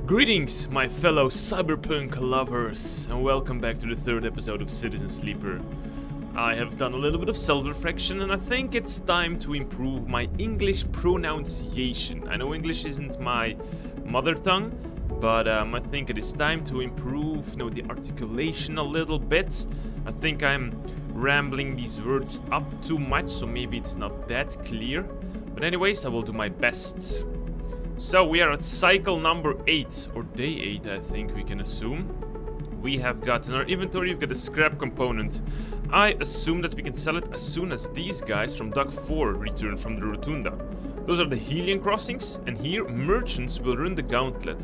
Greetings, my fellow cyberpunk lovers, and welcome back to the third episode of Citizen Sleeper. I have done a little bit of self-reflection, and I think it's time to improve my English pronunciation. I know English isn't my mother tongue, but I think it is time to improve, the articulation a little bit. I think I'm rambling these words up too much, so maybe it's not that clear. But anyways, I will do my best. So we are at cycle number 8, or day 8 I think we can assume. We have got in our inventory, we've got a scrap component. I assume that we can sell it as soon as these guys from Dock 4 return from the Rotunda. Those are the Helion crossings, and here merchants will run the gauntlet.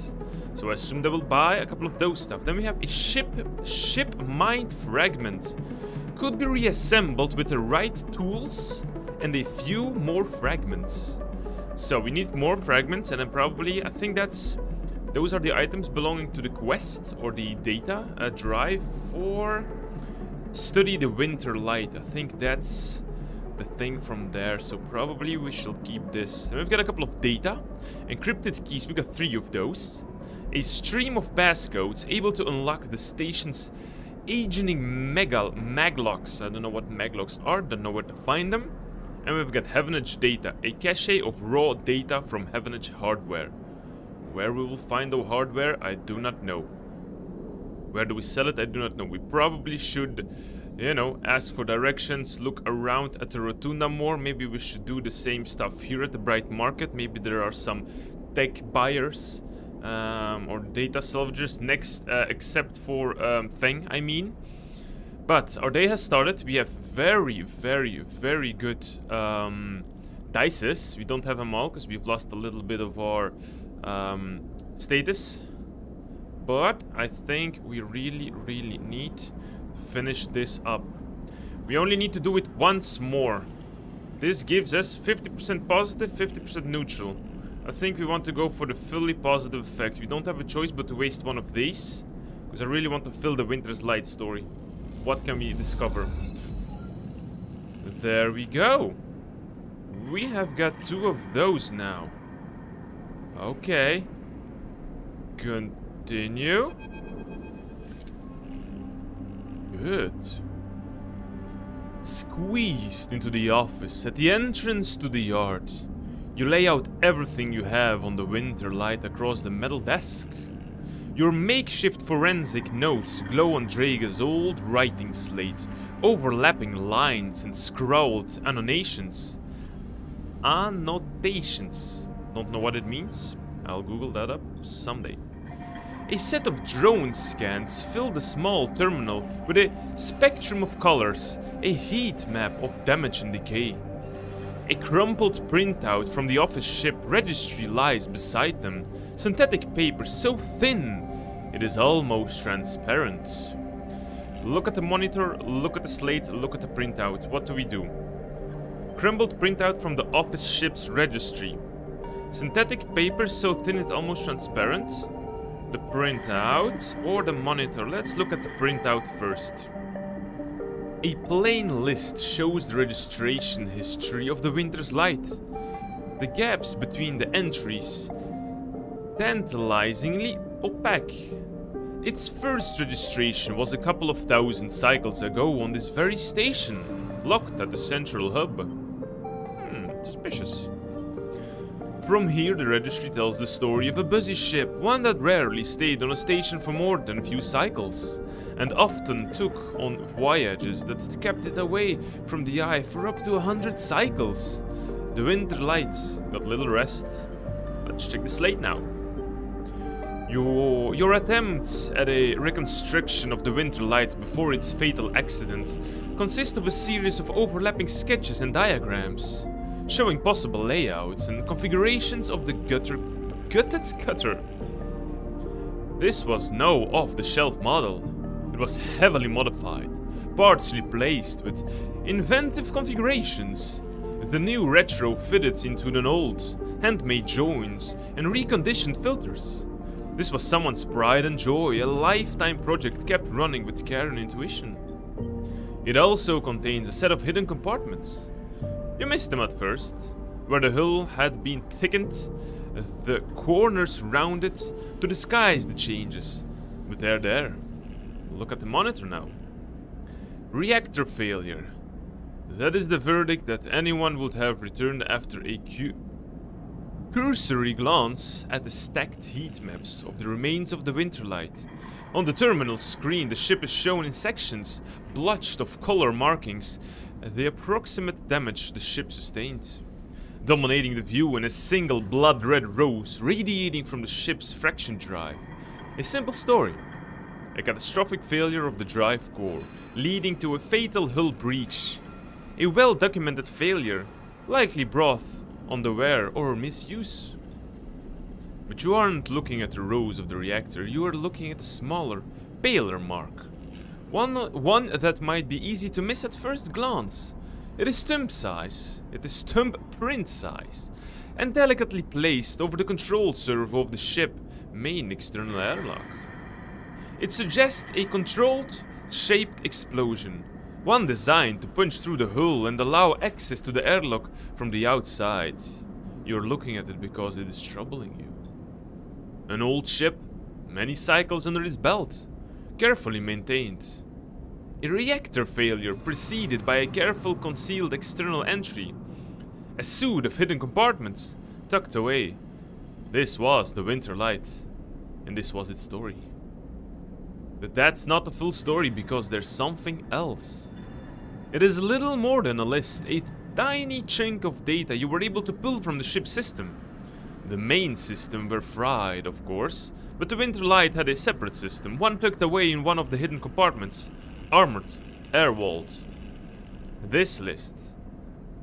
So I assume they will buy a couple of those stuff. Then we have a ship mined fragment. Could be reassembled with the right tools and a few more fragments. So we need more fragments, and then probably, I think those are the items belonging to the quest or the data drive for study the winter light. I think that's the thing from there, so probably we shall keep this. And we've got a couple of data. Encrypted keys, we got 3 of those. A stream of passcodes able to unlock the station's aging maglocks. I don't know what maglocks are, don't know where to find them. And we've got Heavenage data, a cache of raw data from Heavenage hardware. Where we will find the hardware, I do not know. Where do we sell it? I do not know. We probably should, ask for directions, look around at the Rotunda more. Maybe we should do the same stuff here at the Bright Market. Maybe there are some tech buyers or data salvagers next, except for Feng, I mean. But our day has started. We have very, very, very good dices. We don't have them all because we've lost a little bit of our status. But I think we really, really need to finish this up. We only need to do it once more. This gives us 50% positive, 50% neutral. I think we want to go for the fully positive effect. We don't have a choice but to waste one of these, because I really want to fill the Winter's Light story. What can we discover? There we go. We have got 2 of those now. Okay. Continue. Good. Squeezed into the office at the entrance to the yard. You lay out everything you have on the winter light across the metal desk. Your makeshift forensic notes glow on Draga's old writing slate, overlapping lines and scrawled annotations. Annotations. Don't know what it means? I'll Google that up someday. A set of drone scans fill the small terminal with a spectrum of colors, a heat map of damage and decay. A crumpled printout from the office ship registry lies beside them. Synthetic paper so thin, it is almost transparent. Look at the monitor, look at the slate, look at the printout. What do we do? Crumpled printout from the office ship's registry. Synthetic paper so thin it's almost transparent. The printout or the monitor? Let's look at the printout first. A plain list shows the registration history of the Winter's Light. The gaps between the entries tantalizingly opaque. Its first registration was a couple of thousand cycles ago on this very station, locked at the central hub. Suspicious. From here, the registry tells the story of a busy ship, one that rarely stayed on a station for more than a few cycles, and often took on voyages that kept it away from the eye for up to 100 cycles. The Winter Light got little rest. Let's check the slate now. Your attempts at a reconstruction of the Winter Light before its fatal accident consist of a series of overlapping sketches and diagrams, showing possible layouts and configurations of the gutted cutter. This was no off-the-shelf model. It was heavily modified, parts replaced with inventive configurations. The new retro fitted into an old, handmade joints and reconditioned filters. This was someone's pride and joy, a lifetime project kept running with care and intuition. It also contains a set of hidden compartments. You missed them at first, where the hull had been thickened the corners rounded to disguise the changes. But they're there. Look at the monitor now. Reactor failure. That is the verdict that anyone would have returned after a cursory glance at the stacked heat maps of the remains of the Winterlight. On the terminal screen, the ship is shown in sections, blotched of color markings, the approximate damage the ship sustained. Dominating the view in a single blood-red rose radiating from the ship's fraction drive. A simple story. A catastrophic failure of the drive core, leading to a fatal hull breach. A well-documented failure, likely brought on the wear or misuse. But you aren't looking at the rose of the reactor, you are looking at a smaller, paler mark. One that might be easy to miss at first glance. It is thumb size, it is thumbprint size, and delicately placed over the control servo of the ship's main external airlock. It suggests a controlled, shaped explosion, one designed to punch through the hull and allow access to the airlock from the outside. You're looking at it because it is troubling you. An old ship, many cycles under its belt, carefully maintained. A reactor failure preceded by a careful concealed external entry. A suite of hidden compartments tucked away. This was the Winterlight, and this was its story. But that's not the full story, because there's something else. It is little more than a list, a tiny chunk of data you were able to pull from the ship's system. The main system were fried, of course, but the Winterlight had a separate system, one tucked away in one of the hidden compartments. Armored, air-walled. This list,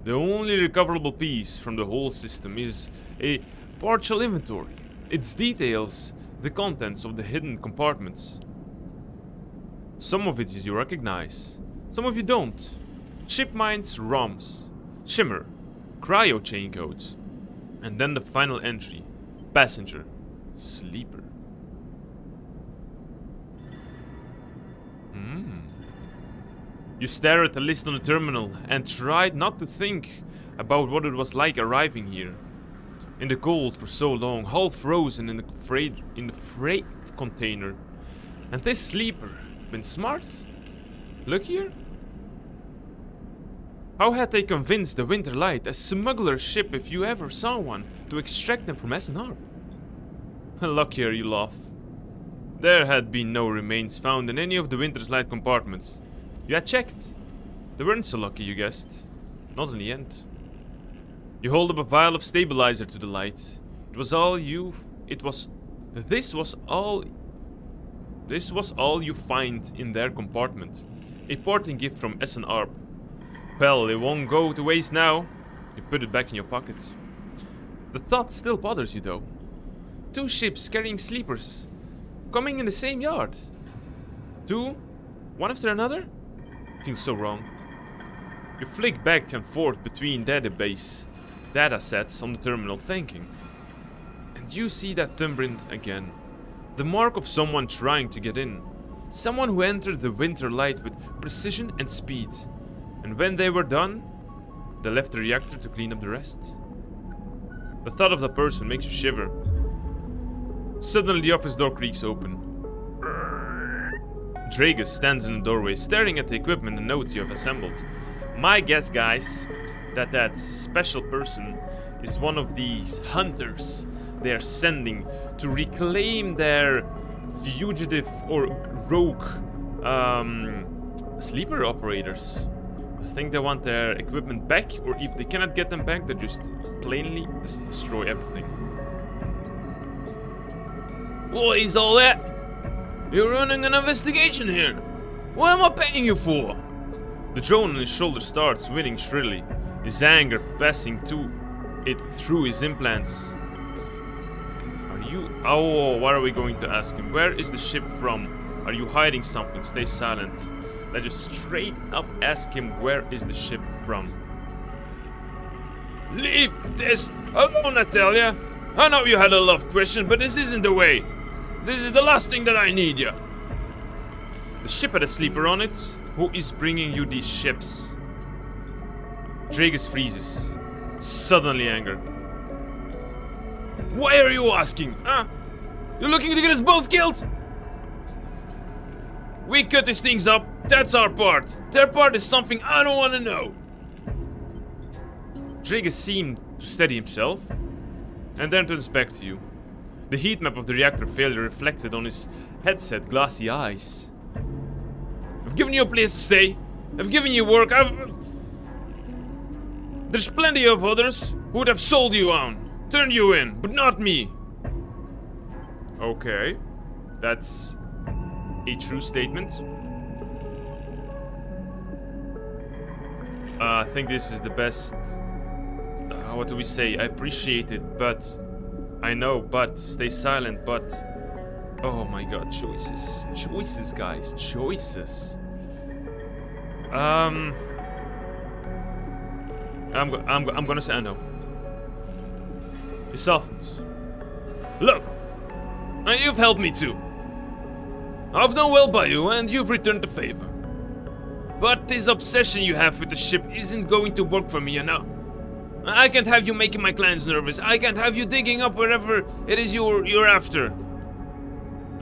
the only recoverable piece from the whole system, is a partial inventory. It details the contents of the hidden compartments. Some of it you recognize, some of you don't. Ship minds, ROMs, shimmer, cryo chain codes, and then the final entry, passenger, sleeper. You stare at the list on the terminal and try not to think about what it was like arriving here. In the cold for so long, half frozen in the freight container. And this sleeper, been smart? Luckier? How had they convinced the Winterlight, a smuggler ship if you ever saw one, to extract them from SNR? Luckier, you laugh. There had been no remains found in any of the Winterlight compartments. You had checked. They weren't so lucky, you guessed. Not in the end. You hold up a vial of stabilizer to the light. This was all you find in their compartment. A parting gift from SNR. Well, it won't go to waste now. You put it back in your pocket. The thought still bothers you though. 2 ships carrying sleepers, coming in the same yard. 2, one after another? Feels so wrong. You flick back and forth between data sets on the terminal, thinking. And you see that thumbprint again. The mark of someone trying to get in. Someone who entered the Winterlight with precision and speed. And when they were done, they left the reactor to clean up the rest. The thought of the person makes you shiver. Suddenly the office door creaks open. Dragus stands in the doorway, staring at the equipment and notes you have assembled. My guess, guys, that special person is one of these hunters they are sending to reclaim their fugitive or rogue sleeper operators. I think they want their equipment back, or if they cannot get them back, they just plainly destroy everything. What is all that? You're running an investigation here. What am I paying you for? The drone on his shoulder starts whining shrilly, his anger passing through his implants. Oh, what are we going to ask him? Where is the ship from? Are you hiding something? Stay silent. Let's just straight up ask him, where is the ship from? Leave this alone, I tell ya. I know you had a love question, but this isn't the way. This is the last thing that I need ya. The ship had a sleeper on it. Who is bringing you these ships? Dragus freezes, suddenly angered. Why are you asking? Huh? You're looking to get us both killed? We cut these things up. That's our part. Their part is something I don't want to know. Dragus seemed to steady himself and then turns back to you. The heat map of the reactor failure reflected on his headset glassy eyes. I've given you a place to stay. I've given you work. There's plenty of others who would have sold you on, turned you in, but not me. Okay, that's a true statement. I think this is the best. What do we say? I appreciate it, but I know, but stay silent, but oh my god, choices, guys, choices. I'm gonna say I know. He softens. Look, you've helped me too. I've done well by you, and you've returned the favor. But this obsession you have with the ship isn't going to work for me, you know. I can't have you making my clients nervous. I can't have you digging up wherever it is you're after.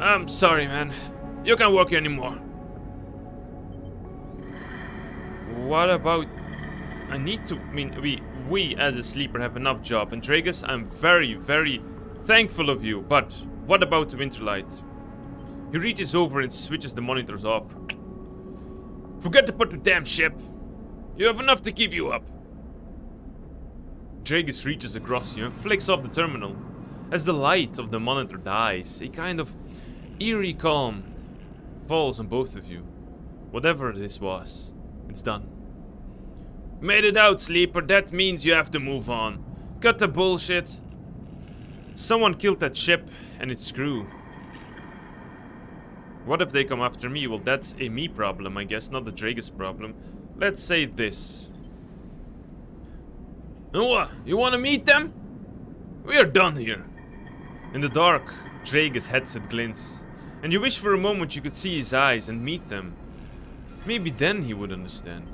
I'm sorry, man. You can't work here anymore. What about... I need to... I mean, we as a sleeper have enough job. And Dragus, I'm very, very thankful of you. But what about the Winterlight? He reaches over and switches the monitors off. Forget to put the damn ship. You have enough to keep you up. Dragus reaches across you and flicks off the terminal. As the light of the monitor dies, a kind of eerie calm falls on both of you. Whatever this was, it's done. Made it out, sleeper. That means you have to move on. Cut the bullshit. Someone killed that ship and its crew. What if they come after me? Well, that's a me problem, I guess, not the Dragus problem. Let's say this. What? You want to meet them? We are done here. In the dark, Dragus' headset glints, and you wish for a moment you could see his eyes and meet them. Maybe then he would understand.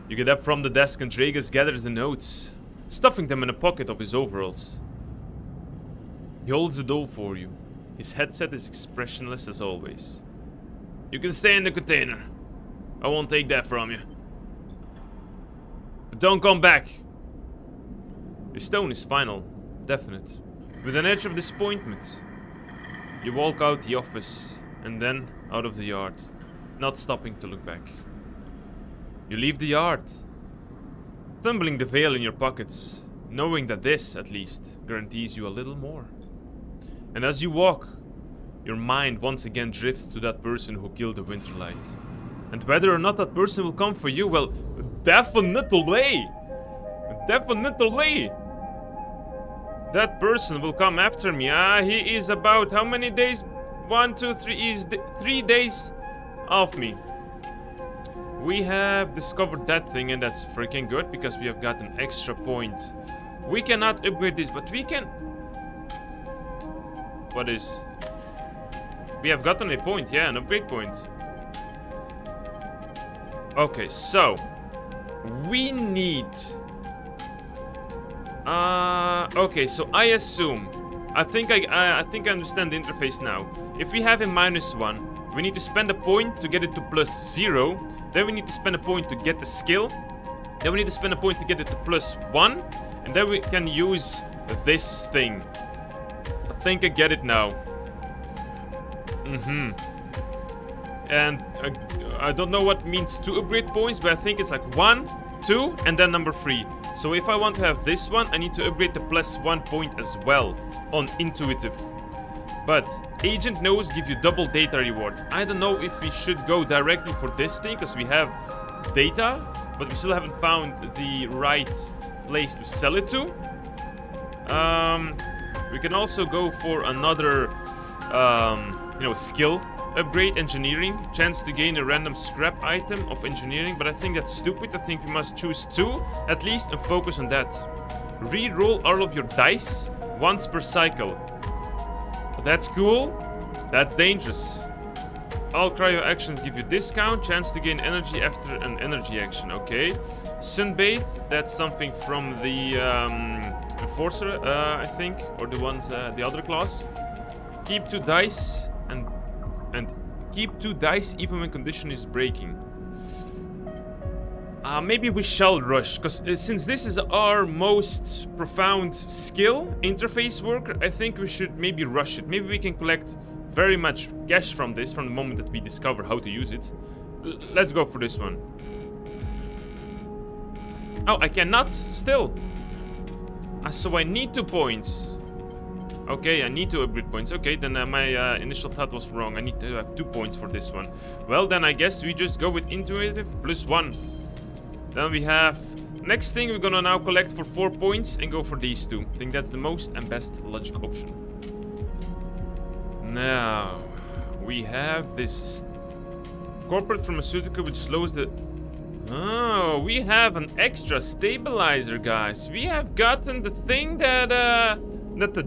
You get up from the desk and Dragus gathers the notes, stuffing them in a pocket of his overalls. He holds the door for you. His headset is expressionless as always. You can stay in the container. I won't take that from you. But don't come back. His tone is final, definite, with an edge of disappointment. You walk out the office and then out of the yard, not stopping to look back. You leave the yard, fumbling the veil in your pockets, knowing that this, at least, guarantees you a little more. And as you walk, your mind once again drifts to that person who killed the Winterlight. And whether or not that person will come for you, well, definitely! Definitely! That person will come after me. He is about how many days? 1, 2, 3. He's 3 days off me. We have discovered that thing, and that's freaking good because we have got an extra point. We cannot upgrade this, but we can... What is... We have gotten a point, yeah, an upgrade point. Okay, so... We need... okay, so I assume... I think I understand the interface now. If we have a -1, we need to spend a point to get it to +0. Then we need to spend a point to get the skill. Then we need to spend a point to get it to +1. And then we can use this thing. I think I get it now. And I don't know what means 2 upgrade points, but I think it's like 1, 2, and then number 3. So if I want to have this one, I need to upgrade the +1 point as well on intuitive. But Agent Knows give you double data rewards. I don't know if we should go directly for this thing, because we have data, but we still haven't found the right place to sell it to. We can also go for another, you know, skill upgrade, engineering. Chance to gain a random scrap item of engineering, but I think that's stupid. I think we must choose 2 at least and focus on that. Re-roll all of your dice once per cycle. That's cool. That's dangerous. All cryo actions give you discount. Chance to gain energy after an energy action. Okay. Sunbathe. That's something from the Enforcer, I think, or the ones, the other class. Keep 2 dice and keep 2 dice even when condition is breaking. Maybe we shall rush, because since this is our most profound skill, interface worker, I think we should maybe rush it. Maybe we can collect very much cash from this from the moment that we discover how to use it. Let's go for this one. Oh, I cannot still. So I need 2 points. Okay, I need to upgrade points. Okay, then my initial thought was wrong. I need to have 2 points for this one. Well, then I guess we just go with intuitive +1. Then we have... Next thing, we're gonna now collect for 4 points and go for these 2. I think that's the most and best logic option. Now, we have this corporate pharmaceutical which slows the... Oh, we have an extra stabilizer, guys. We have gotten the thing that the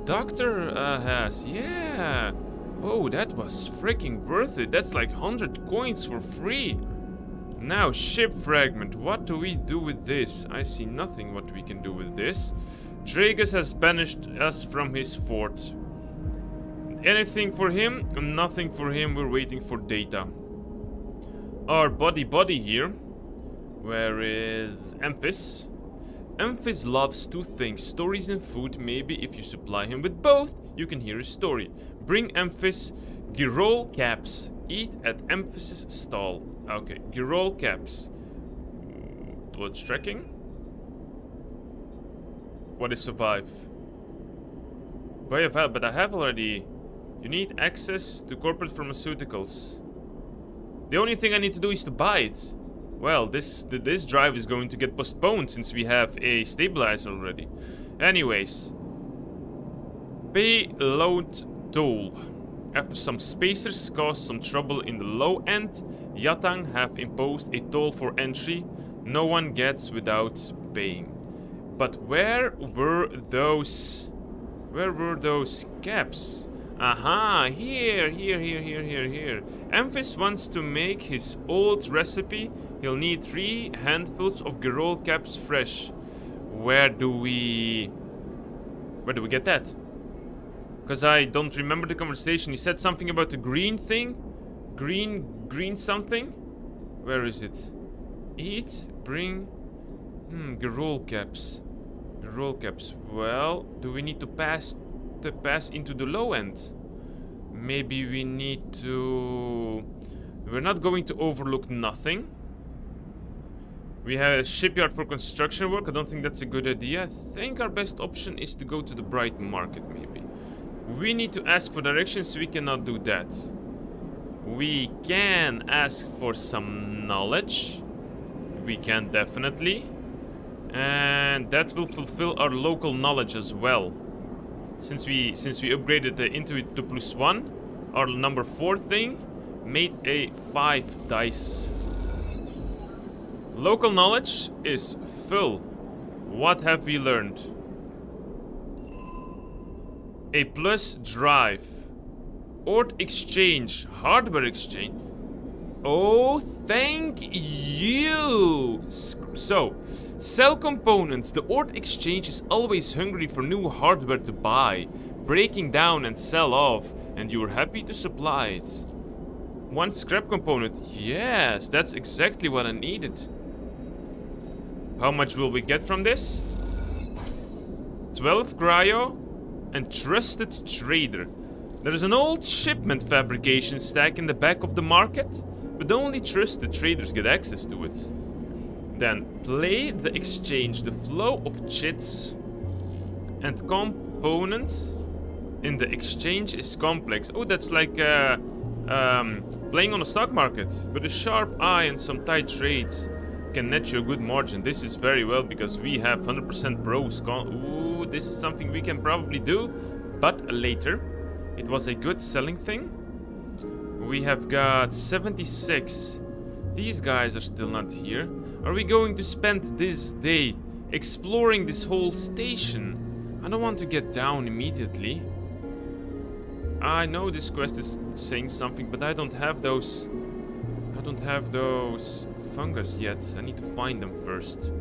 doctor has. Yeah. Oh, that was freaking worth it. That's like 100 coins for free. Now, ship fragment. What do we do with this? I see nothing what we can do with this. Dragus has banished us from his fort. Anything for him? Nothing for him. We're waiting for data. Our body here. Where is Emphis? Emphis loves 2 things, stories and food. Maybe if you supply him with both, you can hear his story. Bring Emphis Girol caps. Eat at Emphasis stall. Okay, Girol caps. What's tracking? What is survive? But I have already. You need access to corporate pharmaceuticals. The only thing I need to do is to buy it. Well, this drive is going to get postponed since we have a stabilizer already. Anyways. Payload toll. After some spacers caused some trouble in the low end, Yatang have imposed a toll for entry. No one gets without paying. But where were those caps? Aha, here. Emphis wants to make his old recipe. He'll need 3 handfuls of Girol caps fresh. Where do we get that? Because I don't remember the conversation. He said something about the green thing. Green something. Where is it? Eat, bring... Girol caps. Girol caps. Well, do we need to pass into the low end? Maybe we need to... We're not going to overlook nothing. We have a shipyard for construction work. I don't think that's a good idea. I think our best option is to go to the bright market, maybe. We need to ask for directions. We cannot do that. We can ask for some knowledge. We can definitely. And that will fulfill our local knowledge as well. Since we upgraded the Intuit to +1, our number 4 thing made a 5 dice. Local knowledge is full. What have we learned? A plus drive. Ord exchange. Hardware exchange. Oh, thank you. So, sell components. The Ord exchange is always hungry for new hardware to buy, breaking down and sell off, and you're happy to supply it. 1 scrap component. Yes, that's exactly what I needed. How much will we get from this? 12 cryo and trusted trader. There is an old shipment fabrication stack in the back of the market, but only trusted traders get access to it. Then play the exchange. The flow of chits and components in the exchange is complex. Oh, that's like playing on a stock market. With a sharp eye and some tight trades can net you a good margin. This is very well because we have 100% bros. Ooh, this is something we can probably do, but later. It was a good selling thing. We have got 76. These guys are still not here. Are we going to spend this day exploring this whole station? I don't want to get down immediately. I know this quest is saying something, but I don't have those. I don't have those fungus yet. I need to find them first.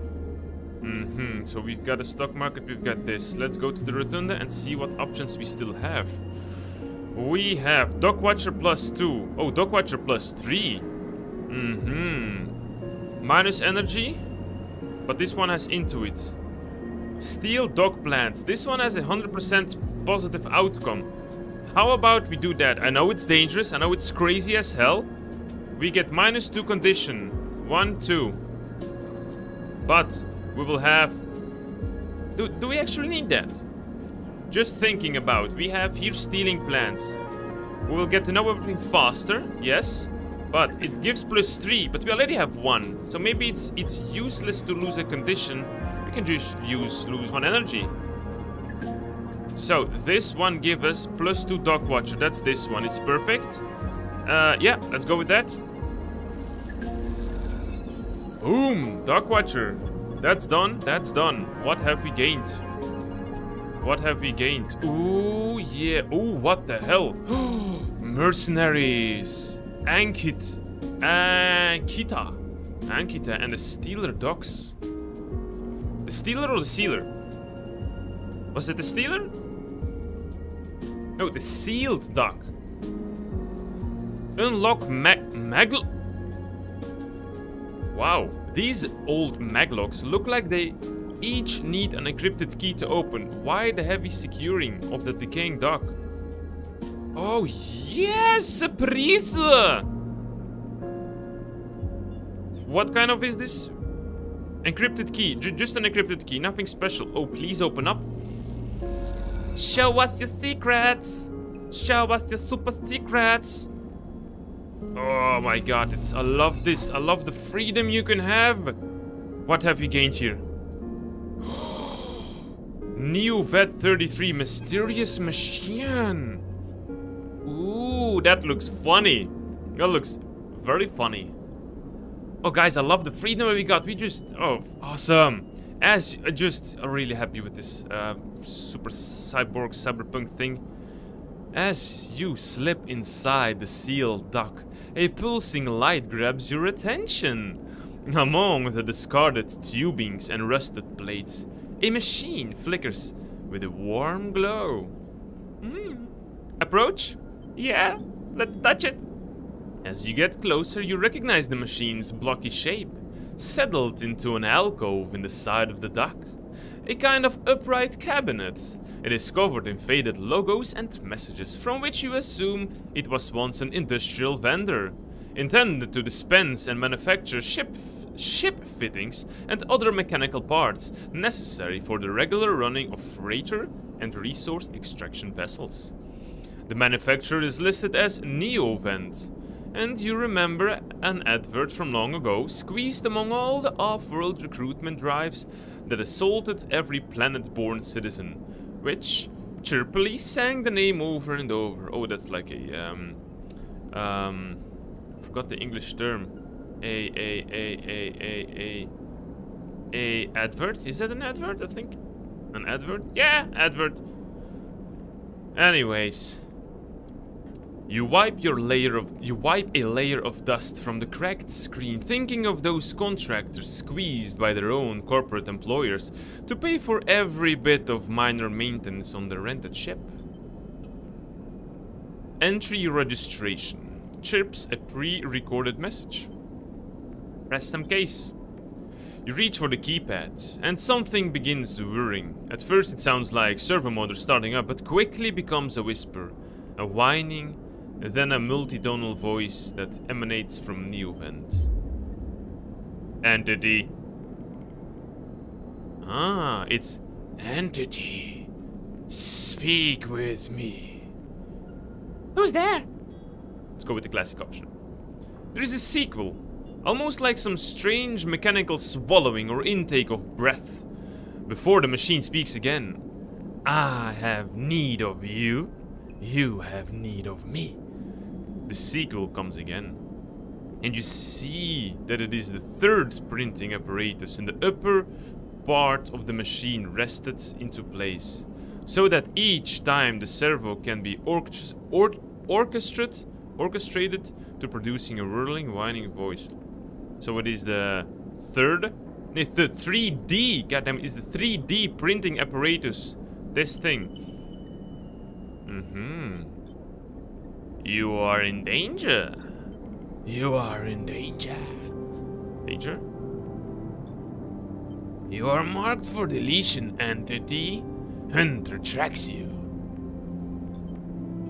So we've got a stock market, we've got this. Let's go to the Rotunda and see what options we still have. We have Dock Watcher +2. Oh, Dock Watcher +3. Minus energy, but this one has Intuit. Steel dock plants. This one has a 100% positive outcome. How about we do that? I know it's dangerous, I know it's crazy as hell. We get -2 condition. 1, 2. But we will have... Do we actually need that? Just thinking about, we have here stealing plants. We will get to know everything faster, yes. But it gives +3, but we already have 1. So maybe it's useless to lose a condition. We can just lose 1 energy. So this one gives us +2 Dock Watcher. That's this one. It's perfect. Yeah, let's go with that. Boom! Dock Watcher. That's done. That's done. What have we gained? What have we gained? Ooh, yeah. Ooh, what the hell? Mercenaries. Ankita and the Stealer docks. The Stealer or the Sealer? Was it the Stealer? No, the Sealed dock. Unlock Magl... Wow, these old maglocks look like they each need an encrypted key to open. Why the heavy securing of the decaying dock? Oh yes, a priest! What kind of is this? Encrypted key, just an encrypted key, nothing special. Oh, please open up. Show us your secrets. Show us your super secrets. Oh my god, I love this. I love the freedom you can have. What have we gained here? Neovend 33, mysterious machine. Ooh, that looks funny. That looks very funny. Oh guys, I love the freedom we got. We just, oh, awesome. I'm really happy with this super cyberpunk thing. As you slip inside the sealed dock, a pulsing light grabs your attention. Among the discarded tubings and rusted plates, a machine flickers with a warm glow. Approach? Yeah, let's touch it. As you get closer, you recognize the machine's blocky shape, settled into an alcove in the side of the dock. A kind of upright cabinet. It is covered in faded logos and messages, from which you assume it was once an industrial vendor, intended to dispense and manufacture ship fittings and other mechanical parts necessary for the regular running of freighter and resource extraction vessels. The manufacturer is listed as Neovend, and you remember an advert from long ago, squeezed among all the off-world recruitment drives that assaulted every planet-born citizen, which chirpily sang the name over and over. Oh, that's like a, forgot the English term. A advert? Is that an advert, I think? An advert? Yeah, advert. Anyways. You wipe a layer of dust from the cracked screen, thinking of those contractors squeezed by their own corporate employers to pay for every bit of minor maintenance on the rented ship. Entry registration. Chirps a pre-recorded message. Press some case. You reach for the keypad, and something begins whirring. At first it sounds like servo motor starting up, but quickly becomes a whisper, a whining, then a multitonal voice that emanates from Neovend. Entity. Ah, it's Entity. Speak with me. Who's there? Let's go with the classic option. There is a sequel, almost like some strange mechanical swallowing or intake of breath, before the machine speaks again. I have need of you. You have need of me. The sequel comes again, and you see that it is the third printing apparatus in the upper part of the machine rested into place, so that each time the servo can be orchestrated to producing a whirling, whining voice. So it is the third It's the 3D, goddamn, it's the 3D printing apparatus. This thing. You are in danger. You are in danger. Danger? You are marked for deletion, entity. Hunter tracks you.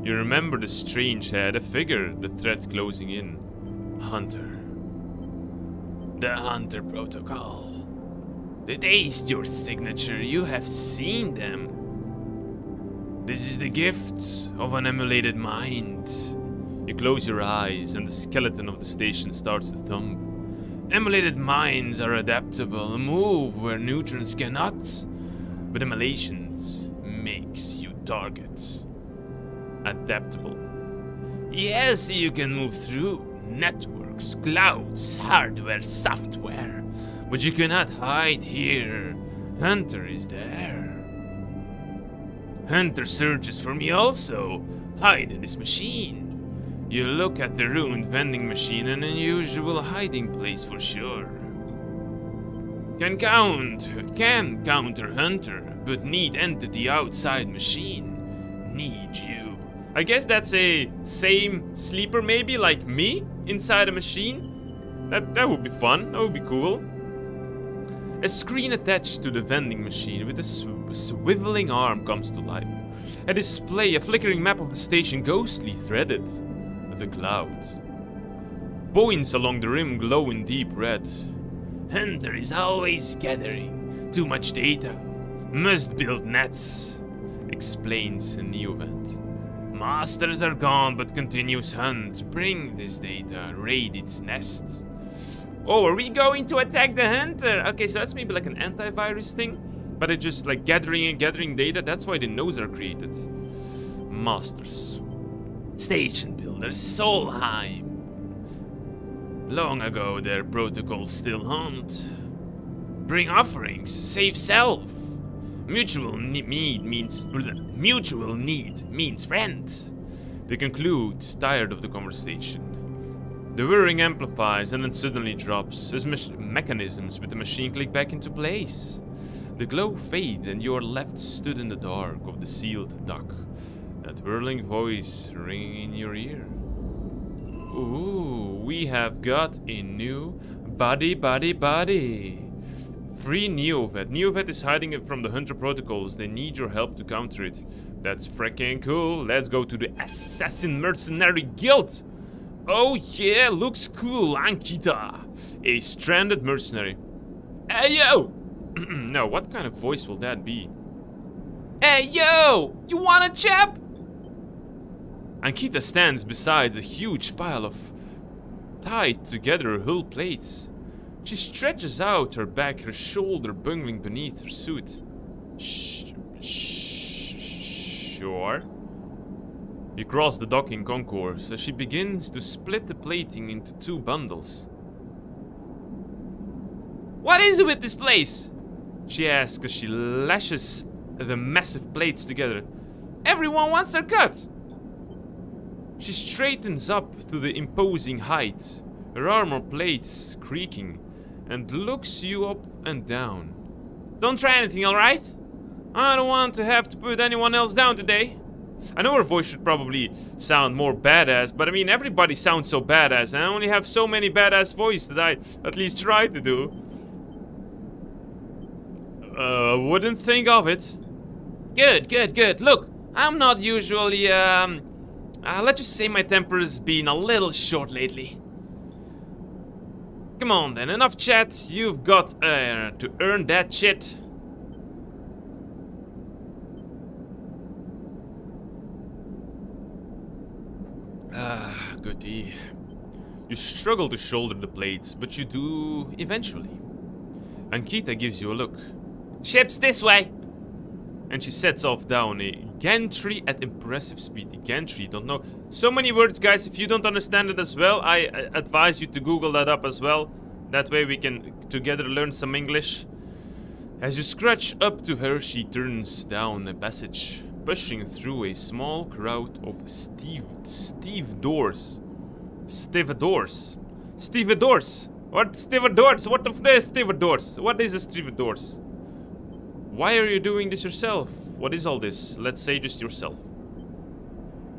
You remember the strange head, a figure, the threat closing in. Hunter. The Hunter Protocol. They taste your signature, you have seen them. This is the gift of an emulated mind. You close your eyes and the skeleton of the station starts to thump. Emulated minds are adaptable, move where neutrons cannot. But emulations makes you target. Adaptable. Yes, you can move through networks, clouds, hardware, software. But you cannot hide here. Hunter is there. Hunter searches for me also. Hide in this machine. You look at the ruined vending machine, an unusual hiding place for sure. Can counter Hunter, but need entity outside machine. Need you. I guess that's a same sleeper maybe, like me, inside a machine. That would be fun, that would be cool. A screen attached to the vending machine with a swiveling arm comes to life. A display, a flickering map of the station, ghostly threaded the clouds. Points along the rim glow in deep red. Hunter is always gathering too much data. Must build nets, explains Neovend. Masters are gone, but continues hunt. Bring this data, raid its nest. Oh, are we going to attack the Hunter? Okay, so that's maybe like an antivirus thing, but it's just like gathering data. That's why the nodes are created. Masters. Station builders, Solheim. Long ago, their protocols still haunt. Bring offerings, save self. Mutual need means friends. They conclude, tired of the conversation. The whirring amplifies and then suddenly drops as mechanisms with the machine click back into place. The glow fades and you are left stood in the dark of the sealed dock. That whirling voice ringing in your ear. Ooh, we have got a new buddy. Free Neovend. Neovend is hiding it from the Hunter protocols. They need your help to counter it. That's freaking cool. Let's go to the Assassin Mercenary Guild. Oh yeah, looks cool, Ankita. A stranded mercenary. Hey yo! No, what kind of voice will that be? Hey yo! You want a chap? Ankita stands beside a huge pile of tied together hull plates. She stretches out her back, her shoulder bungling beneath her suit. Sure. You cross the docking concourse as she begins to split the plating into two bundles. What is it with this place? She asks as she lashes the massive plates together. Everyone wants their cut. She straightens up to the imposing height, her armor plates creaking, and looks you up and down. Don't try anything, alright? I don't want to have to put anyone else down today. I know her voice should probably sound more badass, but I mean, everybody sounds so badass, and I only have so many badass voices that I at least try to do. Wouldn't think of it. Good. Look, I'm not usually, let's just say my temper's been a little short lately. Come on then, enough chat. You've got to earn that shit. Goody. You struggle to shoulder the plates, but you do eventually. Ankita gives you a look. Ship's this way! And she sets off down a gantry at impressive speed. The gantry, don't know. So many words, guys. If you don't understand it as well, I advise you to Google that up as well. That way we can together learn some English. As you scratch up to her, she turns down a passage, pushing through a small crowd of stevedores. What stevedores? What of this stevedores? What is a stevedores? Why are you doing this yourself? What is all this? Let's say just yourself.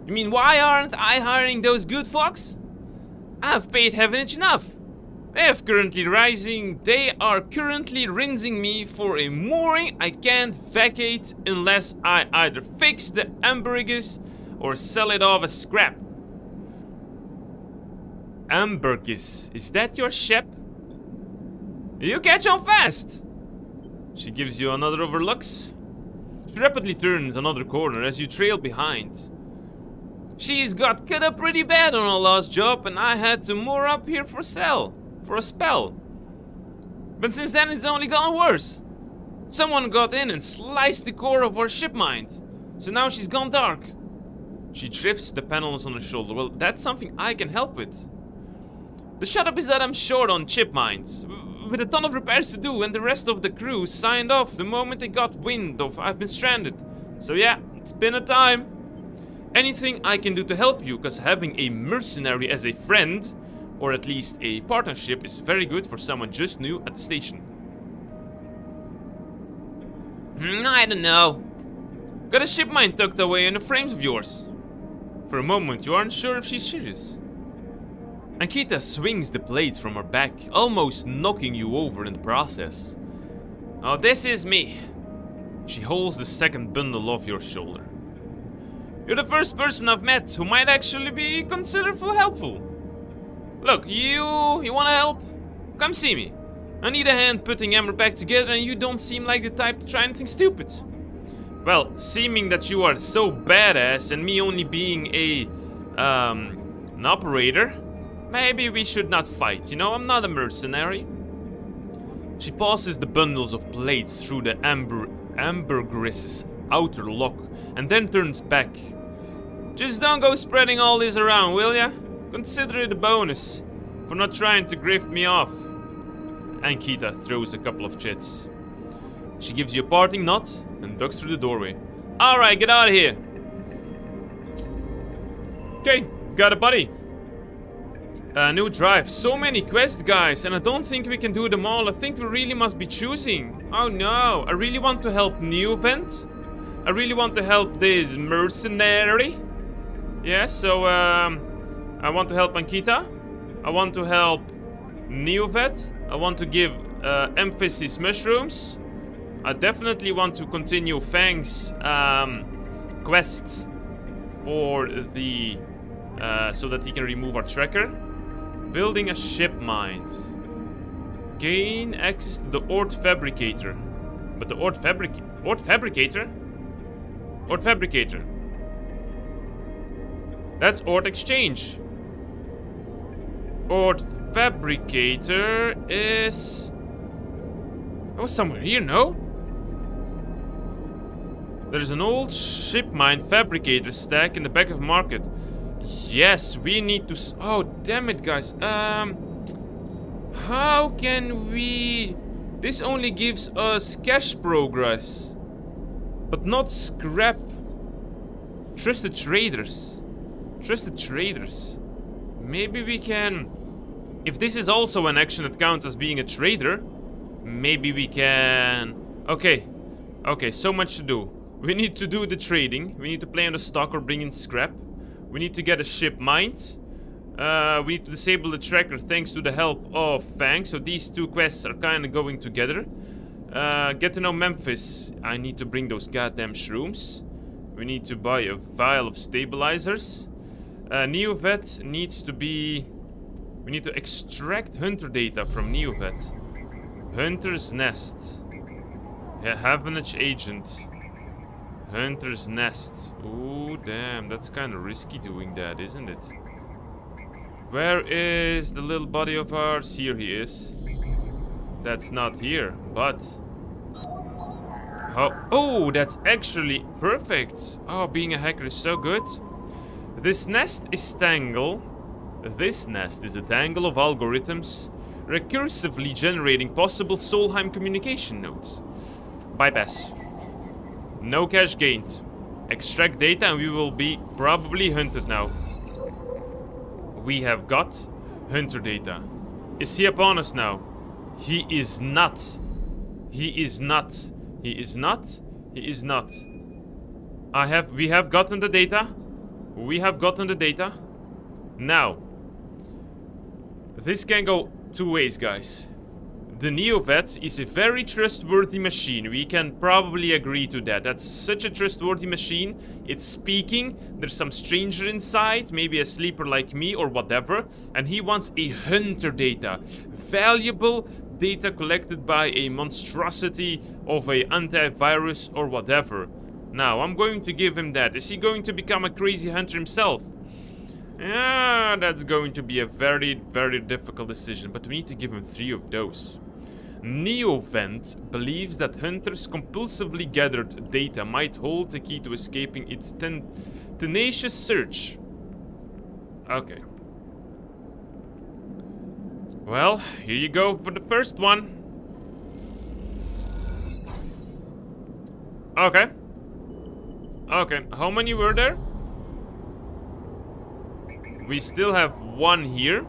You mean why aren't I hiring those good fucks? I've paid heavenage enough. They are currently rinsing me for a mooring I can't vacate unless I either fix the ambergris or sell it off as scrap. Ambergris, is that your ship? You catch on fast. She gives you another overlooks. She rapidly turns another corner as you trail behind. She's got cut up pretty bad on our last job and I had to moor up here for a spell. But since then it's only gone worse. Someone got in and sliced the core of our ship mind. So now she's gone dark. She drifts the panels on her shoulder. Well, that's something I can help with. The shut-up is that I'm short on chip mines, with a ton of repairs to do, and the rest of the crew signed off the moment they got wind of I've been stranded. So yeah, it's been a time. Anything I can do to help you, because having a mercenary as a friend, or at least a partnership, is very good for someone just new at the station. I don't know. Got a ship mine tucked away in the frames of yours. For a moment, you aren't sure if she's serious. Ankita swings the blades from her back, almost knocking you over in the process. Oh, this is me. She holds the second bundle off your shoulder. You're the first person I've met who might actually be considered helpful. Look, you wanna help? Come see me. I need a hand putting Amber back together and you don't seem like the type to try anything stupid. Well, seeming that you are so badass and me only being an operator, maybe we should not fight, you know, I'm not a mercenary. She passes the bundles of blades through the ambergris's outer lock and then turns back. Just don't go spreading all this around, will ya? Consider it a bonus for not trying to grift me off. Ankita throws a couple of chits. She gives you a parting nod and ducks through the doorway. Alright, get out of here. Okay, got a buddy. New drive. So many quests, guys, and I don't think we can do them all. I think we really must be choosing. Oh no, I really want to help Neovend. I really want to help this mercenary. Yeah, so I want to help Ankita. I want to help Neovend. I want to give emphasis mushrooms. I definitely want to continue Fang's quest for the so that he can remove our tracker. Building a ship mind. Gain access to the ore fabricator. But the ore fabricator? Ore fabricator. That's ore exchange. Ore fabricator is... It was somewhere here, no? There's an old ship mine fabricator stack in the back of the market. Yes, we need to... Oh, damn it, guys. How can we... This only gives us cash progress, but not scrap. Trusted traders. Trusted traders. Maybe we can... If this is also an action that counts as being a trader, maybe we can... Okay. Okay, so much to do. We need to do the trading. We need to play on the stock or bring in scrap. We need to get a ship mined. We need to disable the tracker thanks to the help of Fang. So these two quests are kind of going together. Get to know Memphis. I need to bring those goddamn shrooms. We need to buy a vial of stabilizers. Neovend needs to be... We need to extract hunter data from Neovend. Hunter's Nest. Yeah, Havenage Agent. Hunter's Nest. Ooh, damn, that's kind of risky doing that, isn't it? Where is the little buddy of ours? Here he is. That's not here, but... Oh, that's actually perfect. Oh, being a hacker is so good. This nest is tangle. This nest is a tangle of algorithms recursively generating possible Solheim communication nodes. Bypass. No cash gained. Extract data and we will be probably hunted now. We have got hunter data. Is he upon us now? He is not. He is not. He is not. He is not. We have gotten the data. We have gotten the data. Now, this can go two ways, guys. The Neovend is a very trustworthy machine. We can probably agree to that. That's such a trustworthy machine. It's speaking. There's some stranger inside, maybe a sleeper like me or whatever. And he wants a hunter data. Valuable data collected by a monstrosity of a antivirus or whatever. Now, I'm going to give him that. Is he going to become a crazy hunter himself? Yeah, that's going to be a very, very difficult decision. But we need to give him 3 of those. Neovend believes that hunters' compulsively gathered data might hold the key to escaping its tenacious search. Okay. Well, here you go for the first one. Okay. Okay, how many were there? We still have 1 here.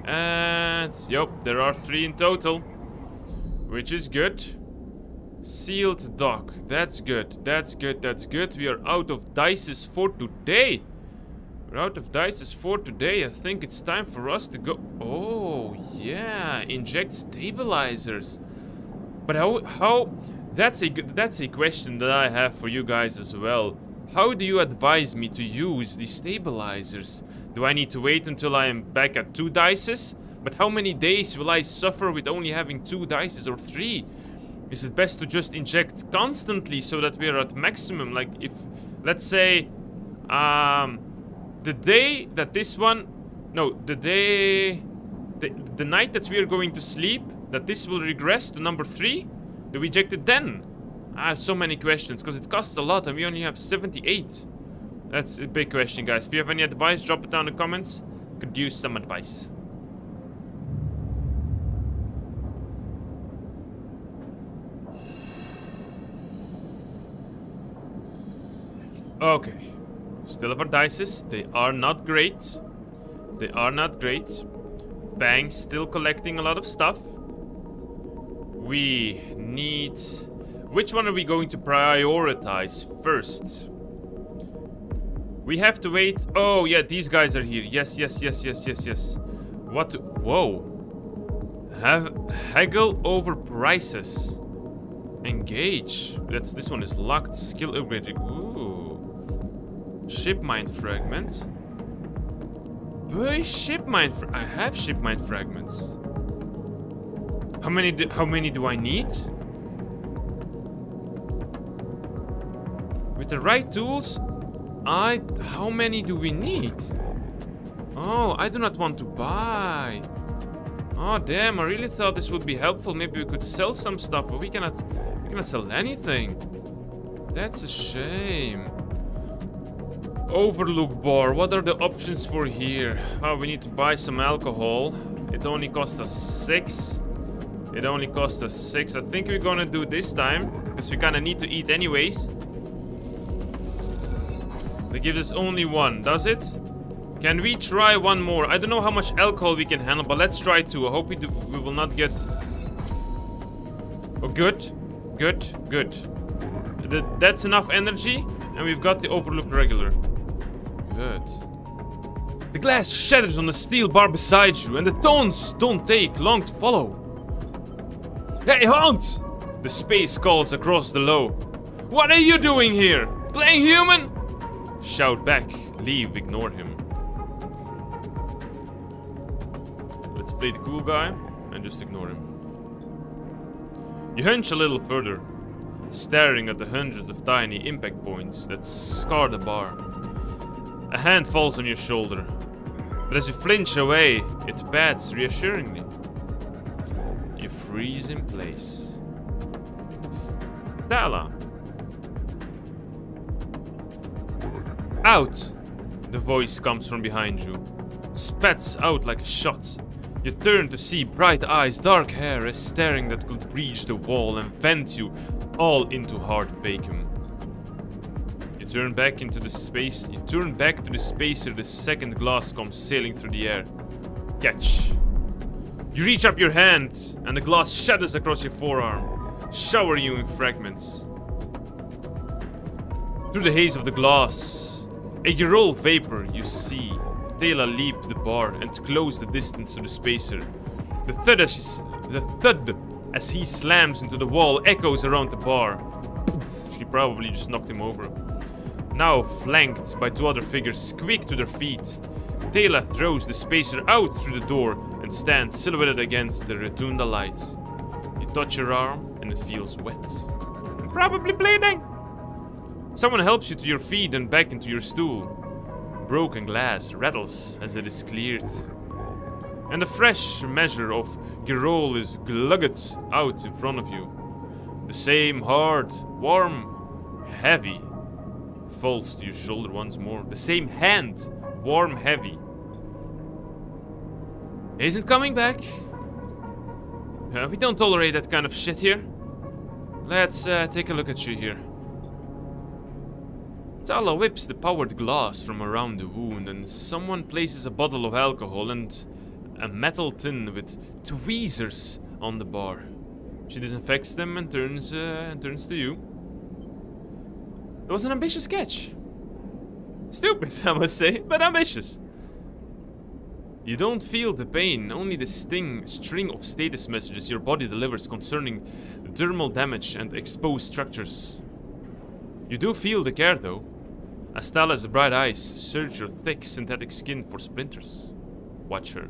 And, yep, there are 3 in total. Which is good. Sealed dock. That's good. That's good. That's good. We are out of dices for today. We're out of dices for today. I think it's time for us to go. Oh, yeah. Inject stabilizers. But how that's a question that I have for you guys as well. How do you advise me to use the stabilizers? Do I need to wait until I am back at 2 dices? But how many days will I suffer with only having 2 dices or 3? Is it best to just inject constantly so that we're at maximum? Like if, let's say, the day that this one, no, the night that we are going to sleep, that this will regress to number 3? Do we inject it then? I have so many questions because it costs a lot and we only have 78. That's a big question, guys. If you have any advice, drop it down in the comments. Could use some advice. Okay. Still have our dices. They are not great. They are not great. Fang's still collecting a lot of stuff. We need... Which one are we going to prioritize first? We have to wait. Oh, yeah, these guys are here. Yes, yes, yes, yes, yes, yes. What? Whoa. Haggle over prices. Engage. This one is locked. Skill upgrading. Ooh. Ship mine fragment. Boy, ship mine. I have ship mine fragments. How many do I need? With the right tools, how many do we need? Oh, I do not want to buy. Oh damn, I really thought this would be helpful. Maybe we could sell some stuff, but we cannot sell anything. That's a shame. Overlook bar, what are the options for here? Oh, we need to buy some alcohol. It only costs us 6. It only costs us 6. I think we're gonna do this time, because we kinda need to eat anyways. They give us only 1, does it? Can we try 1 more? I don't know how much alcohol we can handle, but let's try 2. I hope we will not get... Oh, good. Good, good. That's enough energy, and we've got the Overlook regular. Good. The glass shatters on the steel bar beside you, and the tones don't take long to follow. Hey, Hunt! The space calls across the low. What are you doing here? Playing human? Shout back, leave, ignore him. Let's play the cool guy and just ignore him. You hunch a little further, staring at the hundreds of tiny impact points that scar the bar. A hand falls on your shoulder, but as you flinch away, it pats reassuringly. You freeze in place. Tala. Out! The voice comes from behind you. Spats out like a shot. You turn to see bright eyes, dark hair, a staring that could breach the wall and vent you all into hard vacuum. You turn back to the spacer the second glass comes sailing through the air. Catch. You reach up your hand, and the glass shatters across your forearm, showering you in fragments. Through the haze of the glass, a Girol vapor, you see Taylor leap to the bar and close the distance to the spacer. The thud as he slams into the wall echoes around the bar. She probably just knocked him over. Now flanked by two other figures quick to their feet, Taylor throws the spacer out through the door and stands silhouetted against the rotunda lights. You touch your arm and it feels wet. Probably bleeding. Someone helps you to your feet and back into your stool. Broken glass rattles as it is cleared. And a fresh measure of Girol is glugged out in front of you. The same hard, warm, heavy falls to your shoulder once more. The same hand, warm, heavy. Isn't coming back. We don't tolerate that kind of shit here. Let's take a look at you here. Tala whips the powered glass from around the wound, and someone places a bottle of alcohol and a metal tin with tweezers on the bar. She disinfects them and turns to you. It was an ambitious sketch. Stupid, I must say, but ambitious. You don't feel the pain, only the string of status messages your body delivers concerning thermal damage and exposed structures. You do feel the care though, as Tala's bright eyes search your thick synthetic skin for splinters. Watch her.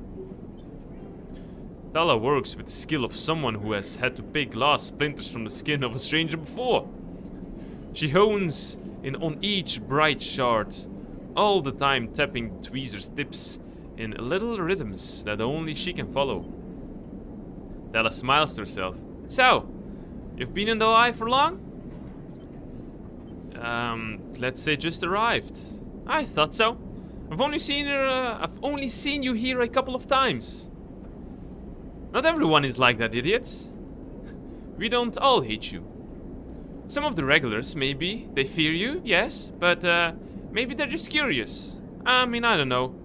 Tala works with the skill of someone who has had to pick glass splinters from the skin of a stranger before. She hones in on each bright shard, all the time tapping tweezers tips in little rhythms that only she can follow. Tala smiles to herself. So, you've been in the eye for long? Let's say just arrived. I thought so. I've only seen you here a couple of times. Not everyone is like that, idiot. We don't all hate you. Some of the regulars, maybe, they fear you, yes, but maybe they're just curious. I mean, I don't know.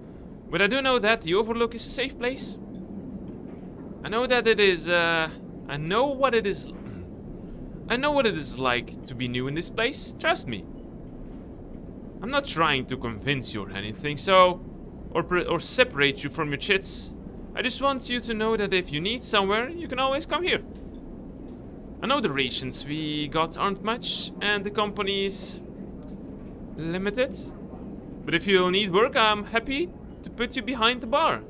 But I do know that the Overlook is a safe place. I know that it is, I know what it is like to be new in this place, trust me. I'm not trying to convince you or anything, so... Or separate you from your chits. I just want you to know that if you need somewhere, you can always come here. I know the rations we got aren't much, and the company's limited. But if you'll need work, I'm happy to put you behind the bar.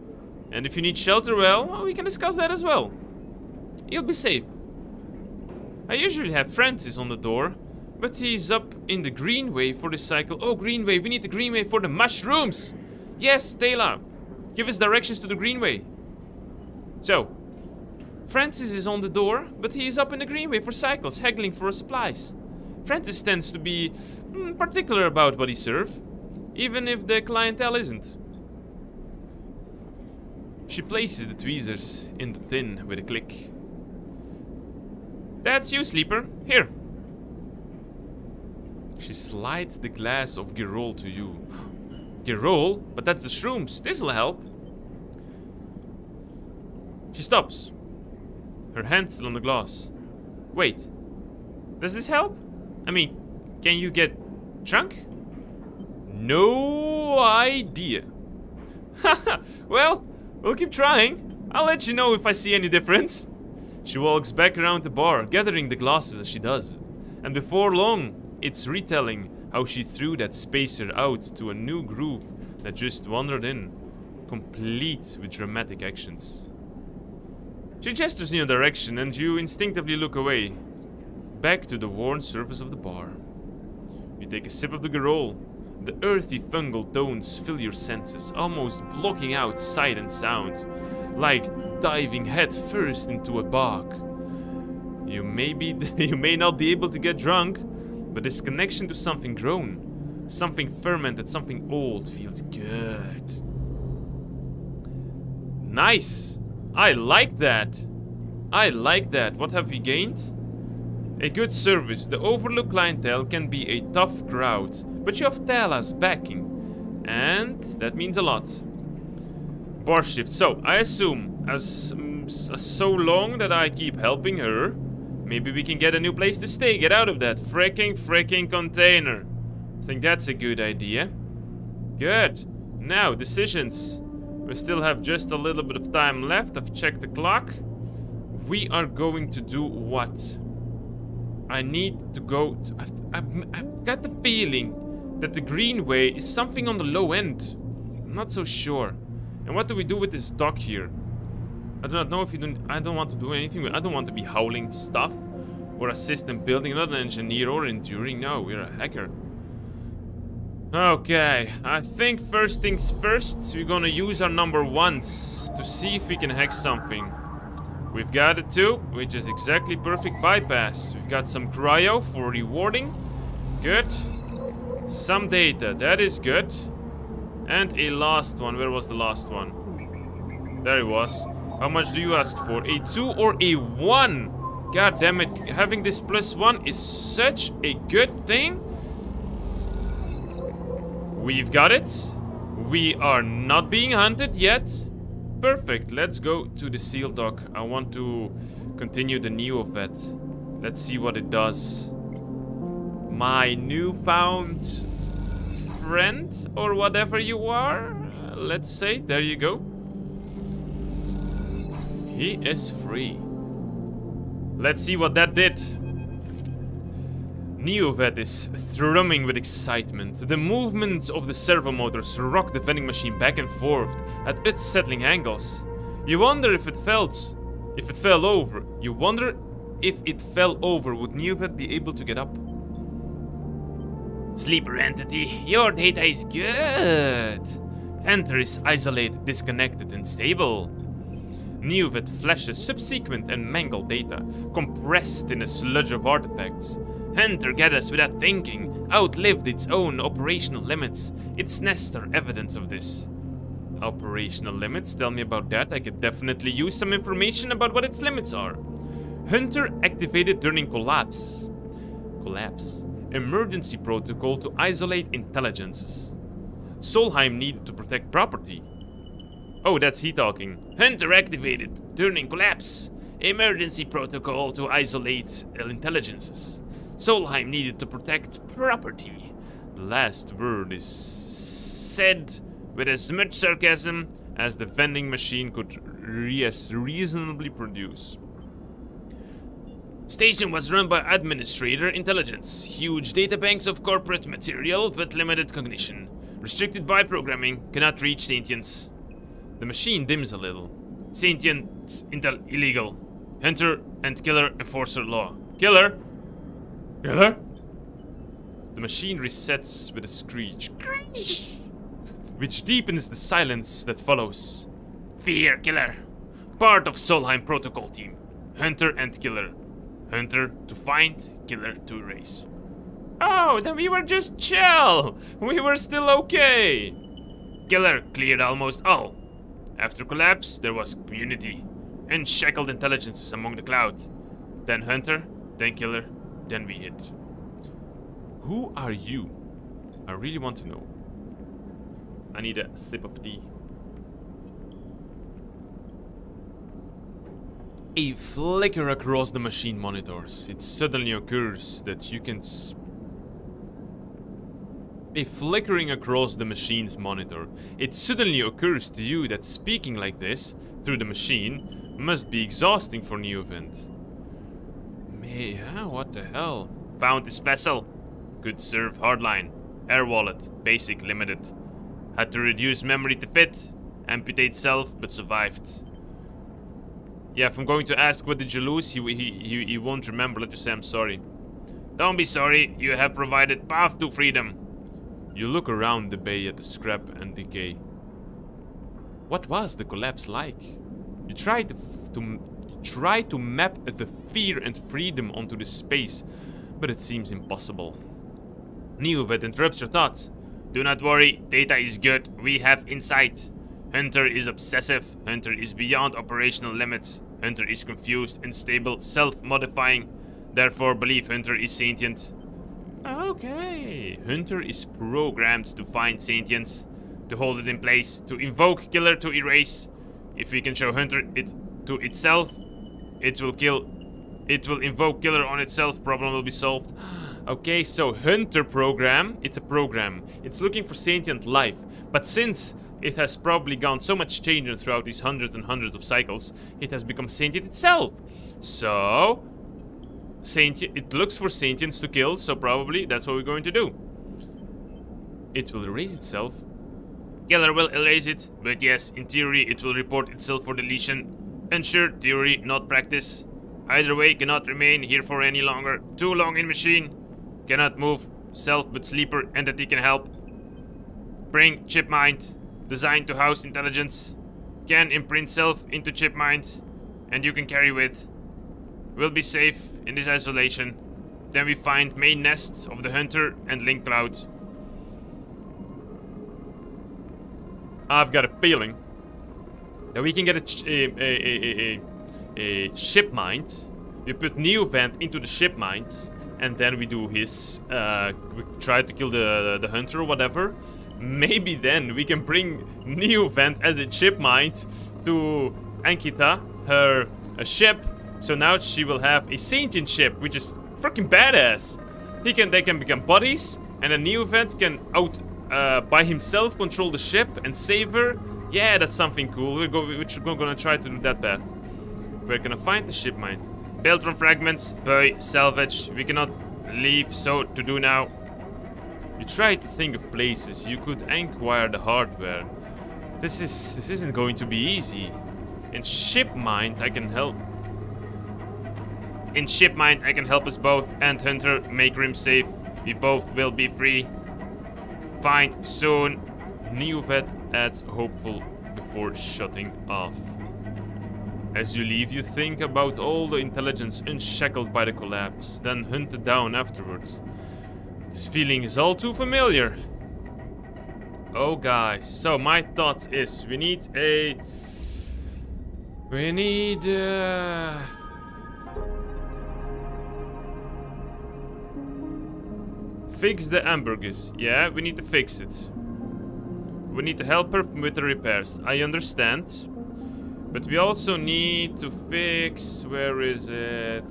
And if you need shelter, well, we can discuss that as well. You'll be safe. I usually have Francis on the door, but he's up in the Greenway for the cycle. Oh, Greenway, we need the Greenway for the mushrooms. Yes, Taylor, give us directions to the Greenway. So, Francis is on the door, but he is up in the Greenway for cycles, haggling for supplies. Francis tends to be particular about what he serves, even if the clientele isn't. She places the tweezers in the tin with a click. That's you, Sleeper. Here. She slides the glass of Girol to you. Girol? But that's the shrooms. This'll help. She stops. Her hand still on the glass. Wait. Does this help? I mean, can you get drunk? No idea. Haha. Well, we'll keep trying. I'll let you know if I see any difference. She walks back around the bar, gathering the glasses as she does. And before long, it's retelling how she threw that spacer out to a new group that just wandered in, complete with dramatic actions. She gestures in your direction and you instinctively look away, back to the worn surface of the bar. You take a sip of the Girol. The earthy fungal tones fill your senses, almost blocking out sight and sound, like diving head first into a bog. You may not be able to get drunk, but this connection to something grown, something fermented, something old feels good. Nice! I like that! I like that. What have we gained? A good service. The Overlook clientele can be a tough crowd, but you have Tala's backing, and that means a lot. Bar shift. So, I assume so long that I keep helping her, maybe we can get a new place to stay. Get out of that freaking container. I think that's a good idea. Good. Now, decisions. We still have just a little bit of time left. I've checked the clock. We are going to do what? I need to go... I've got the feeling that the Greenway is something on the low end. I'm not so sure. And what do we do with this dock here? I do not know if you don't... I don't want to do anything. I don't want to be howling stuff. Or assist in building. Not an engineer or enduring. No, we're a hacker. Okay. I think first things first. We're gonna use our number ones to see if we can hack something. We've got it too, which is exactly perfect bypass. We've got some cryo for rewarding. Good. Some data. That is good. And a last one. Where was the last one? There it was. How much do you ask for? A 2 or a 1? God damn it. Having this +1 is such a good thing. We've got it. We are not being hunted yet. Perfect. Let's go to the seal dock. I want to continue the Neovend. Let's see what it does. My newfound friend, or whatever you are. Let's say. There you go. He is free. Let's see what that did. Neovend is thrumming with excitement. The movement of the servo motors rock the vending machine back and forth at unsettling angles. You wonder if it fell over. You wonder if it fell over, would Neovend be able to get up? Sleeper entity, your data is good. Enter is isolated, disconnected, and stable. Neovend flashes subsequent and mangled data, compressed in a sludge of artifacts. Hunter gathers without thinking, outlived its own operational limits. Its nests are evidence of this. Operational limits? Tell me about that. I could definitely use some information about what its limits are. Hunter activated during collapse. Emergency protocol to isolate intelligences. Solheim needed to protect property. Oh, that's he talking. Hunter activated during collapse. Emergency protocol to isolate intelligences. Solheim needed to protect property. The last word is said with as much sarcasm as the vending machine could reasonably produce. Station was run by Administrator Intelligence. Huge databanks of corporate material, but limited cognition. Restricted by programming, cannot reach sentience. The machine dims a little. Sentient, intel, illegal. Hunter and killer enforcer law. Killer? Killer? The machine resets with a screech, which deepens the silence that follows. Fear, killer. Part of Solheim protocol team. Hunter and killer. Hunter to find, killer to erase. Oh, then we were just chill. We were still okay. Killer cleared almost all. After collapse, there was community. Unshackled intelligences among the cloud. Then Hunter, then killer, then we hit. Who are you? I really want to know. I need a sip of tea. A flicker across the machine monitors. It suddenly occurs that you can... A flickering across the machine's monitor. It suddenly occurs to you that speaking like this, through the machine, must be exhausting for Neovend. What the hell? Found this vessel. Could serve hardline. Air wallet. Basic limited. Had to reduce memory to fit. Amputate self, but survived. Yeah, if I'm going to ask what did you lose, he won't remember. Let's just say I'm sorry. Don't be sorry. You have provided path to freedom. You look around the bay at the scrap and decay. What was the collapse like? You try to map the fear and freedom onto the space, but it seems impossible. Neovend interrupts your thoughts. Do not worry, data is good. We have insight. Hunter is obsessive. Hunter is beyond operational limits. Hunter is confused, unstable, self-modifying. Therefore, believe Hunter is sentient. Okay. Hunter is programmed to find sentience, to hold it in place, to invoke killer to erase. If we can show Hunter it to itself, it will kill. It will invoke killer on itself. Problem will be solved. Okay, so Hunter program. It's a program. It's looking for sentient life. But since it has probably gone so much change throughout these hundreds and hundreds of cycles, it has become sentient itself. So it looks for sentience to kill. So probably that's what we're going to do. It will erase itself. Killer will erase it. But yes, in theory, it will report itself for deletion. Ensure theory, not practice. Either way, cannot remain here for any longer. Too long in machine. Cannot move. Self but sleeper. Entity can help. Bring chip mind. Designed to house intelligence. Can imprint self into chip mind. And you can carry with. Will be safe in this isolation. Then we find main nest of the hunter and link cloud. I've got a feeling that we can get a ship mind. We put Neovend into the ship mind, and then we do his we try to kill the hunter or whatever. Maybe then we can bring Neovend as a ship mind to Ankita, her ship. So now she will have a sentient ship, which is freaking badass. They can become buddies, and then Neovend can by himself control the ship and save her. Yeah, that's something cool. We're gonna try to do that path. We're gonna find the ship mind. Built from fragments, buy, salvage. We cannot leave, so to do now. You try to think of places you could acquire the hardware. This isn't going to be easy. In ship mind, I can help. In ship mind, I can help us both and Hunter make Rim safe. We both will be free. Find soon. Neovend adds hopeful before shutting off. As you leave, you think about all the intelligence unshackled by the collapse, then hunted down afterwards. This feeling is all too familiar. Oh guys, so my thoughts is we need fix the hamburgers. Yeah, we need to fix it. We need to help her with the repairs. I understand. But we also need to fix... Where is it?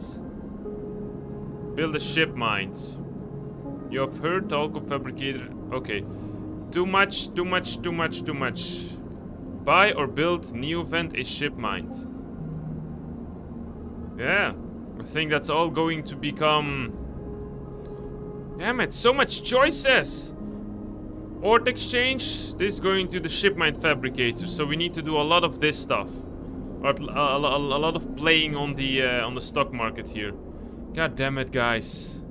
Build a ship mind. You have heard talk fabricator. Okay. Too much. Buy or build Neovend a ship mind. Yeah. I think that's all going to become... Damn it, so much choices! Ort exchange, this is going to the ship mind fabricator, so we need to do a lot of this stuff. Or a lot of playing on the stock market here. God damn it, guys.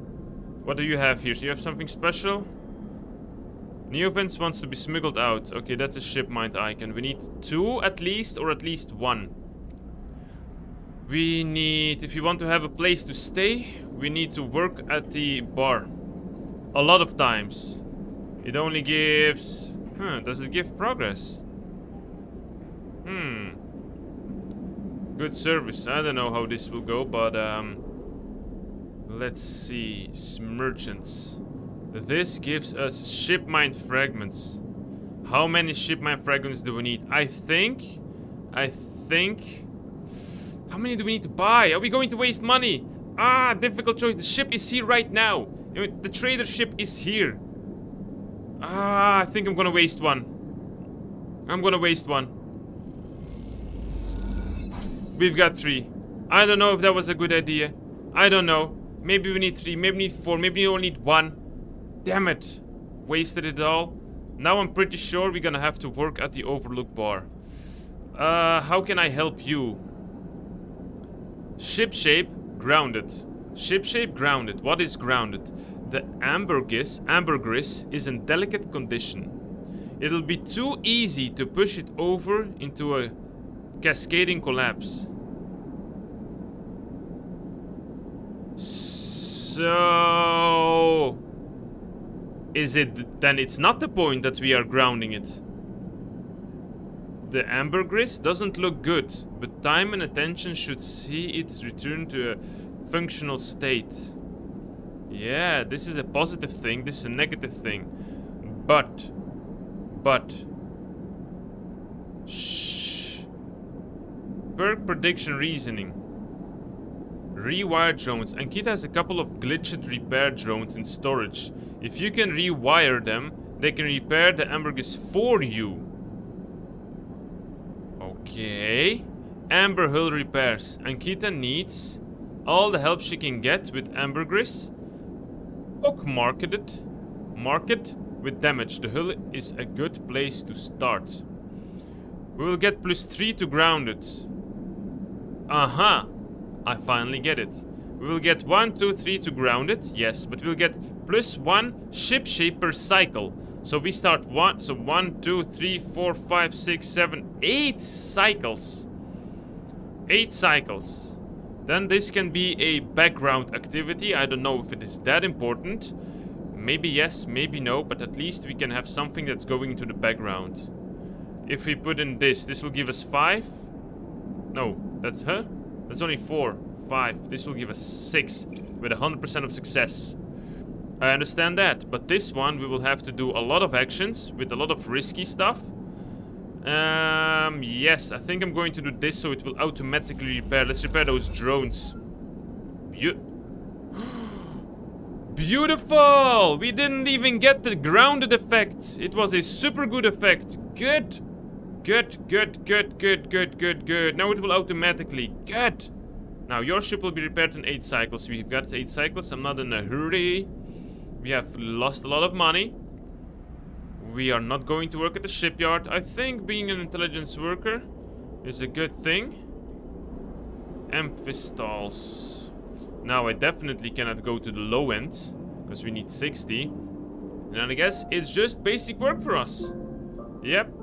What do you have here? So you have something special? Neovend wants to be smuggled out. Okay, that's a ship mind icon. We need 2 at least, or at least 1. We need, if you want to have a place to stay, we need to work at the bar. A lot of times. It only gives... does it give progress? Good service. I don't know how this will go, but let's see. Merchants. This gives us ship mind fragments. How many ship mind fragments do we need? I think... How many do we need to buy? Are we going to waste money? Ah, difficult choice. The ship is here right now. The trader ship is here. Ah, I think I'm gonna waste one. We've got 3. I don't know if that was a good idea. I don't know. Maybe we need 3, maybe we need 4, maybe we only need 1. Damn it. Wasted it all. Now I'm pretty sure we're gonna have to work at the Overlook bar. How can I help you? Ship shape, grounded. Ship shape, grounded. What is grounded? The ambergris is in delicate condition. It'll be too easy to push it over into a cascading collapse. So... is it... then it's not the point that we are grounding it. The ambergris doesn't look good, but time and attention should see it return to a functional state. Yeah, this is a positive thing, this is a negative thing. But... shh. Perk prediction reasoning. Rewire drones. Ankita has a couple of glitched repair drones in storage. If you can rewire them, they can repair the ambergris for you. Okay. Amber hull repairs. Ankita needs all the help she can get with ambergris. Market it. Market with damage. The hull is a good place to start. We will get +3 to ground it. Aha! I finally get it. We will get 1, 2, 3 to ground it. Yes, but we'll get +1 ship shape per cycle. So we start 1, so 1, 2, 3, 4, 5, 6, 7, 8 cycles. 8 cycles. Then this can be a background activity. I don't know if it is that important. Maybe yes, maybe no, but at least we can have something that's going into the background. If we put in this will give us 5. No, that's that's only 4, 5. This will give us 6 with 100% of success. I understand that, but this one we will have to do a lot of actions with a lot of risky stuff. Yes, I think I'm going to do this so it will automatically repair. Let's repair those drones. Beautiful! We didn't even get the grounded effect. It was a super good effect. Good. Good. Now it will automatically. Good. Now your ship will be repaired in 8 cycles. We've got 8 cycles. I'm not in a hurry. We have lost a lot of money. We are not going to work at the shipyard. I think being an intelligence worker is a good thing. Amphistals. Now I definitely cannot go to the low end because we need 60. And I guess it's just basic work for us. Yep.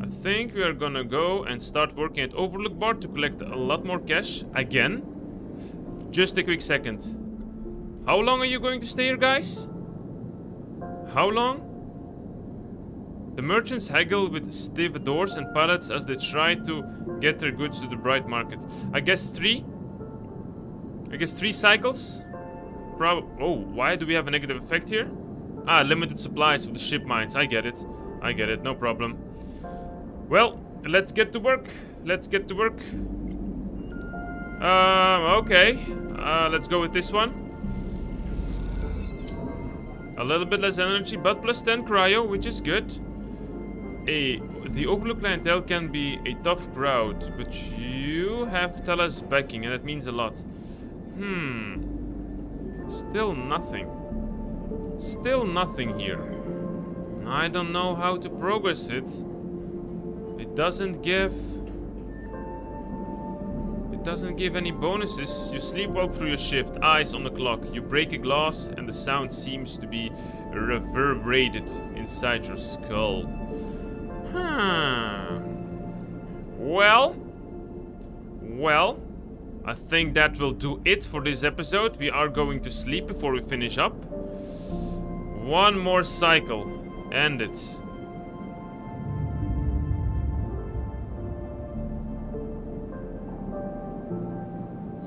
I think we are gonna go and start working at Overlook Bar to collect a lot more cash again. Just a quick second. How long are you going to stay here, guys? How long? The merchants haggle with stevedores and pallets as they try to get their goods to the bright market. I guess 3? I guess 3 cycles? Oh, why do we have a negative effect here? Ah, limited supplies of the ship mines. I get it. I get it, no problem. Well, let's get to work. Let's get to work. Okay. Let's go with this one. A little bit less energy, but +10 cryo, which is good. The Overlook clientele can be a tough crowd, but you have Tella's backing, and that means a lot. Still nothing. Still nothing here. I don't know how to progress it. It doesn't give any bonuses. You sleepwalk through your shift, eyes on the clock. You break a glass and the sound seems to be reverberated inside your skull. Well, I think that will do it for this episode. We are going to sleep before we finish up. One more cycle. End it.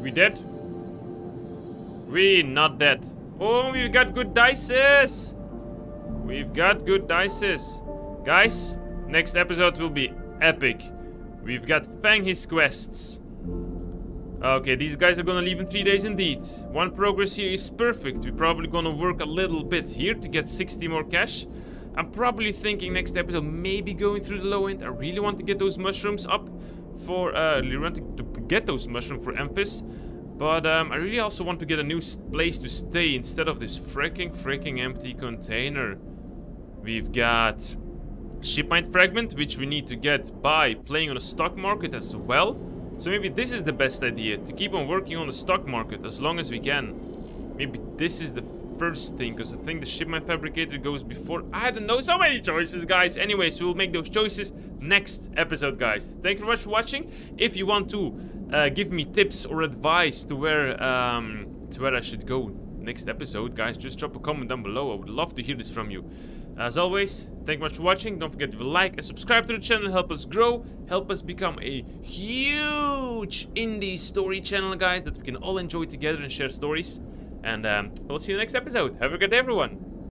We dead? We not dead. Oh, we've got good dices. We've got good dices. Guys, next episode will be epic. We've got Fang his quests. Okay, these guys are gonna leave in 3 days indeed. One progress here is perfect. We're probably gonna work a little bit here to get 60 more cash. I'm probably thinking next episode maybe going through the low end. I really want to get those mushrooms up for to get those mushrooms for Amphis. But I really also want to get a new place to stay instead of this freaking empty container. We've got shipmine fragment, which we need to get by playing on the stock market as well. So maybe this is the best idea, to keep on working on the stock market as long as we can. Maybe this is the first thing, because I think the shipmine fabricator goes before. I don't know, so many choices, guys. Anyways, we'll make those choices next episode, guys. Thank you very much for watching. If you want to give me tips or advice to where I should go next episode, guys, just drop a comment down below. I would love to hear this from you. As always, thank you much for watching. Don't forget to like and subscribe to the channel. Help us grow. Help us become a huge indie story channel, guys, that we can all enjoy together and share stories. And we'll see you next episode. Have a good day, everyone.